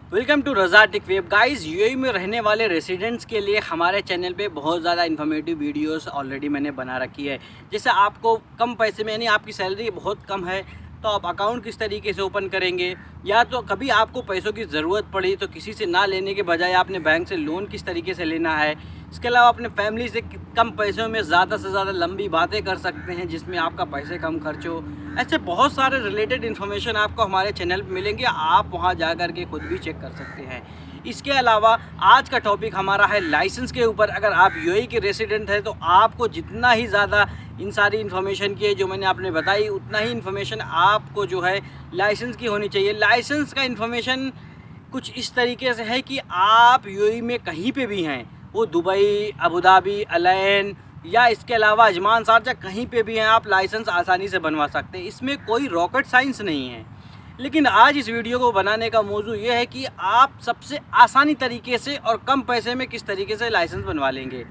Welcome to Raza tech web guys. UAE में रहने वाले रेसिडेंट्स के लिए हमारे चैनल पे बहुत ज़्यादा इन्फॉर्मेटिव वीडियोस ऑलरेडी मैंने बना रखी है। जैसे आपको कम पैसे में, यानी आपकी सैलरी बहुत कम है तो आप अकाउंट किस तरीके से ओपन करेंगे, या तो कभी आपको पैसों की ज़रूरत पड़ी तो किसी से ना लेने के बजाय आपने बैंक से लोन किस तरीके से लेना है। इसके अलावा अपने फैमिली से कम पैसों में ज़्यादा से ज़्यादा लंबी बातें कर सकते हैं जिसमें आपका पैसे कम खर्च हो। ऐसे बहुत सारे रिलेटेड इन्फॉर्मेशन आपको हमारे चैनल पे मिलेंगे, आप वहां जा कर के खुद भी चेक कर सकते हैं। इसके अलावा आज का टॉपिक हमारा है लाइसेंस के ऊपर। अगर आप यूएई के रेसिडेंट हैं तो आपको जितना ही ज़्यादा इन सारी इन्फॉर्मेशन की है जो मैंने आपने बताई, उतना ही इन्फॉर्मेशन आपको जो है लाइसेंस की होनी चाहिए। लाइसेंस का इन्फॉर्मेशन कुछ इस तरीके से है कि आप यूएई में कहीं पे भी हैं, वो दुबई, अबू धाबी, अलैन या इसके अलावा अजमान, शारजा, कहीं पे भी हैं, आप लाइसेंस आसानी से बनवा सकते हैं। इसमें कोई रॉकेट साइंस नहीं है। लेकिन आज इस वीडियो को बनाने का मौजू ये है कि आप सबसे आसानी तरीके से और कम पैसे में किस तरीके से लाइसेंस बनवा लेंगे।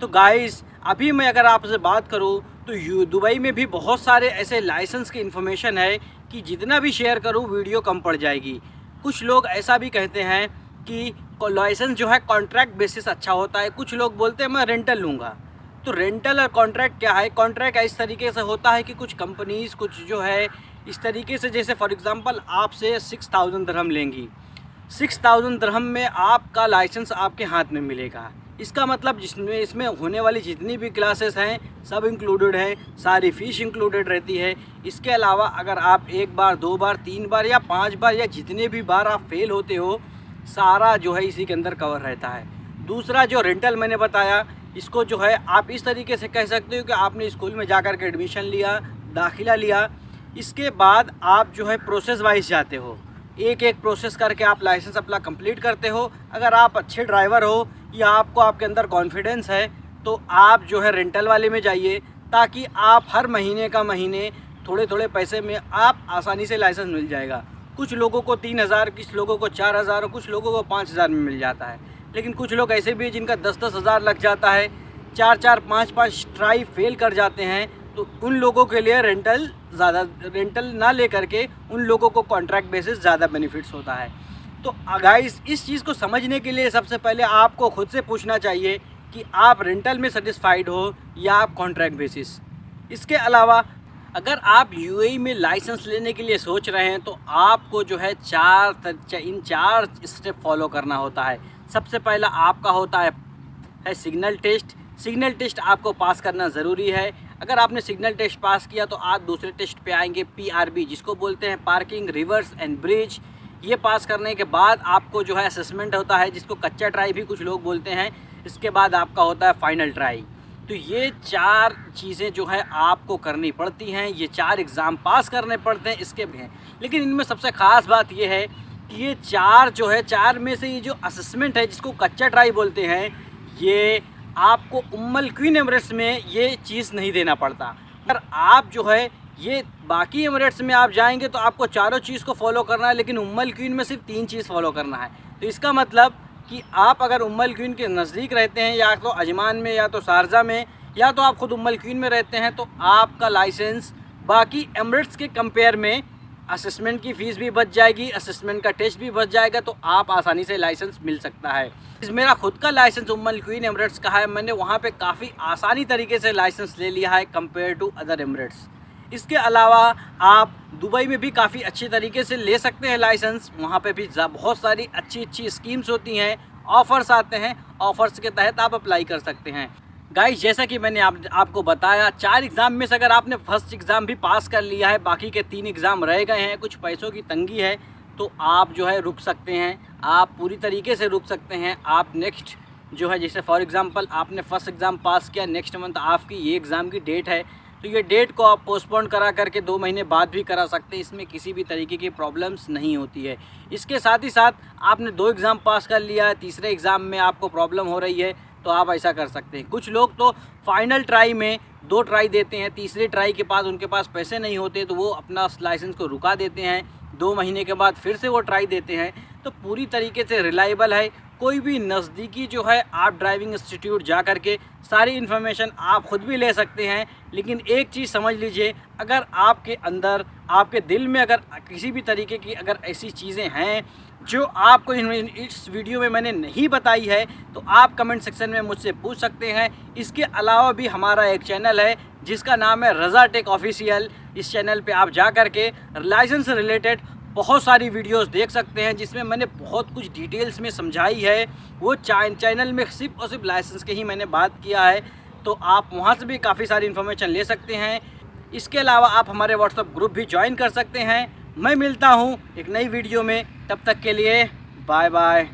तो गाइस, अभी मैं अगर आपसे बात करूं तो दुबई में भी बहुत सारे ऐसे लाइसेंस की इन्फॉर्मेशन है कि जितना भी शेयर करूं वीडियो कम पड़ जाएगी। कुछ लोग ऐसा भी कहते हैं कि लाइसेंस जो है कॉन्ट्रैक्ट बेसिस अच्छा होता है। कुछ लोग बोलते हैं मैं रेंटल लूँगा। तो रेंटल और कॉन्ट्रैक्ट क्या है? कॉन्ट्रैक्ट इस तरीके से होता है कि कुछ कंपनीज़ कुछ जो है इस तरीके से, जैसे फॉर एग्ज़ाम्पल आपसे 6000 दिरहम लेंगी। 6000 दिरहम में आपका लाइसेंस आपके हाथ में मिलेगा। इसका मतलब इसमें होने वाली जितनी भी क्लासेस हैं सब इंक्लूडेड हैं, सारी फ़ीस इंक्लूडेड रहती है। इसके अलावा अगर आप एक बार, दो बार, तीन बार या 5 बार या जितने भी बार आप फेल होते हो, सारा जो है इसी के अंदर कवर रहता है। दूसरा जो रेंटल मैंने बताया, इसको जो है आप इस तरीके से कह सकते हो कि आपने स्कूल में जाकर के एडमिशन लिया, दाखिला लिया, इसके बाद आप जो है प्रोसेस वाइज जाते हो, एक एक प्रोसेस करके आप लाइसेंस अपना कंप्लीट करते हो। अगर आप अच्छे ड्राइवर हो या आपको आपके अंदर कॉन्फिडेंस है तो आप जो है रेंटल वाले में जाइए, ताकि आप हर महीने का महीने थोड़े थोड़े पैसे में आप आसानी से लाइसेंस मिल जाएगा। कुछ लोगों को 3000, कुछ लोगों को 4000 और कुछ लोगों को 5000 में मिल जाता है। लेकिन कुछ लोग ऐसे भी हैं जिनका 10-10 हज़ार लग जाता है, 4-4, 5-5 ट्राई फेल कर जाते हैं। तो उन लोगों के लिए रेंटल ना ले करके उन लोगों को कॉन्ट्रैक्ट बेसिस ज़्यादा बेनिफिट्स होता है। तो गाइस, इस चीज़ को समझने के लिए सबसे पहले आपको खुद से पूछना चाहिए कि आप रेंटल में सेटिस्फाइड हो या आप कॉन्ट्रैक्ट बेसिस। इसके अलावा अगर आप यूएई में लाइसेंस लेने के लिए सोच रहे हैं तो आपको जो है इन चार स्टेप फॉलो करना होता है। सबसे पहला आपका होता है सिग्नल टेस्ट। सिग्नल टेस्ट आपको पास करना ज़रूरी है। अगर आपने सिग्नल टेस्ट पास किया तो आप दूसरे टेस्ट पे आएंगे, पीआरबी, जिसको बोलते हैं पार्किंग, रिवर्स एंड ब्रिज। ये पास करने के बाद आपको जो है असेसमेंट होता है, जिसको कच्चा ट्राई भी कुछ लोग बोलते हैं। इसके बाद आपका होता है फाइनल ट्राई। तो ये 4 चीज़ें जो है आपको करनी पड़ती हैं, ये 4 एग्ज़ाम पास करने पड़ते हैं इसके भी हैं। लेकिन इनमें सबसे ख़ास बात ये है कि ये 4 जो है, 4 में से ये जो असेसमेंट है जिसको कच्चा ट्राई बोलते हैं, ये आपको क्वीन एमिरेट्स में ये चीज़ नहीं देना पड़ता। अगर आप जो है ये बाकी एमिरेट्स में आप जाएंगे तो आपको चारों चीज़ को फॉलो करना है, लेकिन क्वीन में सिर्फ 3 चीज़ फॉलो करना है। तो इसका मतलब कि आप अगर क्वीन के नज़दीक रहते हैं, या तो अजमान में या तो शारजा में, या तो आप खुद क्वीन में रहते हैं, तो आपका लाइसेंस बाकी एमिरेट्स के कंपेयर में असेसमेंट की फ़ीस भी बच जाएगी, असेसमेंट का टेस्ट भी बच जाएगा, तो आप आसानी से लाइसेंस मिल सकता है। मेरा खुद का लाइसेंस क्वीन एमिरेट्स का है। मैंने वहाँ पे काफ़ी आसानी तरीके से लाइसेंस ले लिया है कंपेयर टू अदर एमिरेट्स। इसके अलावा आप दुबई में भी काफ़ी अच्छे तरीके से ले सकते हैं लाइसेंस। वहाँ पे भी बहुत सारी अच्छी अच्छी स्कीम्स होती हैं, ऑफ़र्स आते हैं, ऑफ़र्स के तहत आप अप्लाई कर सकते हैं। गाइस, जैसा कि मैंने आपको बताया, 4 एग्ज़ाम में से अगर आपने फर्स्ट एग्ज़ाम भी पास कर लिया है, बाकी के 3 एग्ज़ाम रह गए हैं, कुछ पैसों की तंगी है, तो आप जो है रुक सकते हैं। आप पूरी तरीके से रुक सकते हैं। आप नेक्स्ट जो है, जैसे फॉर एग्ज़ाम्पल आपने फर्स्ट एग्ज़ाम पास किया, नेक्स्ट मंथ आपकी ये एग्ज़ाम की डेट है, तो ये डेट को आप पोस्टपोन करा करके 2 महीने बाद भी करा सकते हैं। इसमें किसी भी तरीके की प्रॉब्लम्स नहीं होती है। इसके साथ ही साथ आपने 2 एग्ज़ाम पास कर लिया है, तीसरे एग्ज़ाम में आपको प्रॉब्लम हो रही है, तो आप ऐसा कर सकते हैं। कुछ लोग तो फाइनल ट्राई में 2 ट्राई देते हैं, तीसरे ट्राई के बाद उनके पास पैसे नहीं होते तो वो अपना लाइसेंस को रुका देते हैं, 2 महीने के बाद फिर से वो ट्राई देते हैं। तो पूरी तरीके से रिलायबल है। कोई भी नज़दीकी जो है आप ड्राइविंग इंस्टीट्यूट जा कर के सारी इन्फॉर्मेशन आप ख़ुद भी ले सकते हैं। लेकिन एक चीज़ समझ लीजिए, अगर आपके अंदर, आपके दिल में अगर किसी भी तरीके की अगर ऐसी चीज़ें हैं जो आपको इस वीडियो में मैंने नहीं बताई है तो आप कमेंट सेक्शन में मुझसे पूछ सकते हैं। इसके अलावा भी हमारा एक चैनल है जिसका नाम है रज़ा टेक ऑफिशियल। इस चैनल पे आप जा कर के लाइसेंस से रिलेटेड बहुत सारी वीडियोस देख सकते हैं जिसमें मैंने बहुत कुछ डिटेल्स में समझाई है। वो चैनल में सिर्फ और सिर्फ लाइसेंस के ही मैंने बात किया है, तो आप वहाँ से भी काफ़ी सारी इन्फॉर्मेशन ले सकते हैं। इसके अलावा आप हमारे व्हाट्सएप ग्रुप भी ज्वाइन कर सकते हैं। मैं मिलता हूँ एक नई वीडियो में, तब तक के लिए बाय बाय।